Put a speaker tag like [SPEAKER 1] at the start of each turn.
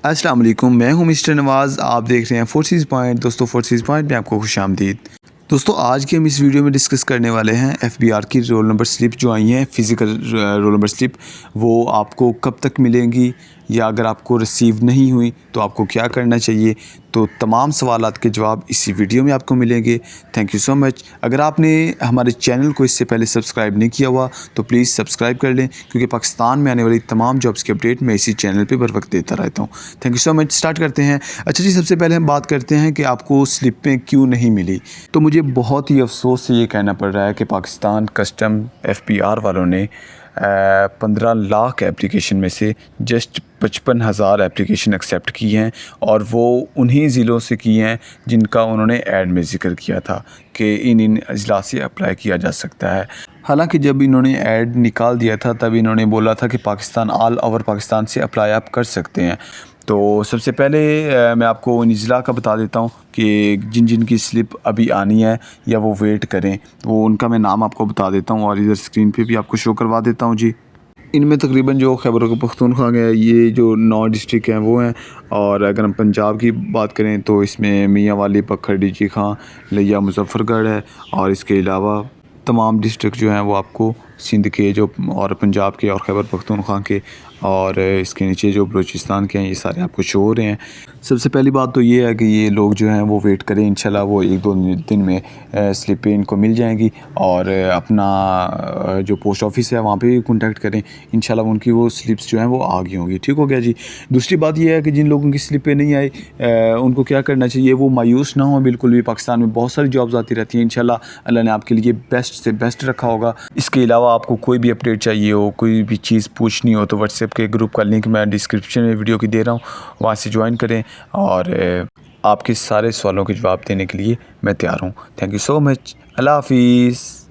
[SPEAKER 1] अस्सलाम वालेकुम, मैं हूं मिस्टर नवाज़। आप देख रहे हैं फोर्सेस पॉइंट। दोस्तों फोर्सेस पॉइंट में आपको खुशामदीद। दोस्तों आज की हम इस वीडियो में डिस्कस करने वाले हैं एफबीआर की रोल नंबर स्लिप जो आई हैं, फ़िज़िकल रोल नंबर स्लिप, वो आपको कब तक मिलेंगी या अगर आपको रिसीव नहीं हुई तो आपको क्या करना चाहिए। तो तमाम सवालात के जवाब इसी वीडियो में आपको मिलेंगे। Thank you so much. अगर आपने हमारे चैनल को इससे पहले सब्सक्राइब नहीं किया हुआ तो प्लीज़ सब्सक्राइब कर लें, क्योंकि पाकिस्तान में आने वाली तमाम जॉब्स की अपडेट मैं इसी चैनल पे बर वक्त देता रहता हूँ। Thank you so much. Start करते हैं। अच्छा जी, सबसे पहले हम बात करते हैं कि आपको स्लिपें क्यों नहीं मिली। तो मुझे बहुत ही अफसोस से ये कहना पड़ रहा है कि पाकिस्तान कस्टम एफबीआर वालों ने 15 लाख एप्लीकेशन में से जस्ट 55,000 एप्लीकेशन एक्सेप्ट की हैं, और वो उन्हीं ज़िलों से की हैं जिनका उन्होंने ऐड में ज़िक्र किया था कि इन अजला से अप्लाई किया जा सकता है। हालांकि जब इन्होंने ऐड निकाल दिया था तब इन्होंने बोला था कि पाकिस्तान, ऑल ओवर पाकिस्तान से अप्लाई आप कर सकते हैं। तो सबसे पहले मैं आपको इन ज़िला का बता देता हूँ कि जिन जिन की स्लिप अभी आनी है या वो वेट करें, वो उनका मैं नाम आपको बता देता हूँ और इधर स्क्रीन पे भी आपको शो करवा देता हूँ जी। इनमें तकरीबन जो खैबर पख्तूनख्वा है, ये जो 9 डिस्ट्रिक्ट हैं वो हैं। और अगर हम पंजाब की बात करें तो इसमें मियाँ वाली, पखर, डीजी खां, लिया, मुजफ्फरगढ़ है। और इसके अलावा तमाम डिस्ट्रिक्ट जो हैं वो आपको सिंध के जो और पंजाब के और खैबर पख्तूनख्वा के और इसके नीचे जो बलूचिस्तान के हैं, ये सारे आपको शो हो रहे हैं। सबसे पहली बात तो ये है कि ये लोग जो हैं वो वेट करें, इंशाल्लाह वो 1-2 दिन में स्लिपें इनको मिल जाएंगी। और अपना जो पोस्ट ऑफिस है वहाँ पे भी कॉन्टैक्ट करें, इंशाल्लाह उनकी वो स्लिप्स जो हैं वो आ गई होंगी। ठीक हो गया जी। दूसरी बात ये है कि जिन लोगों की स्लिपें नहीं आई उनको क्या करना चाहिए, वो मायूस ना हो बिल्कुल भी। पाकिस्तान में बहुत सारी जॉब्स आती रहती हैं, इंशाल्लाह अल्लाह ने आपके लिए बेस्ट से बेस्ट रखा होगा। इसके अलावा आपको कोई भी अपडेट चाहिए हो, कोई भी चीज़ पूछनी हो, तो व्हाट्सएप के ग्रुप का लिंक मैं डिस्क्रिप्शन में वीडियो की दे रहा हूँ, वहाँ से ज्वाइन करें और आपके सारे सवालों के जवाब देने के लिए मैं तैयार हूँ। Thank you so much. अल्लाह हाफिज़।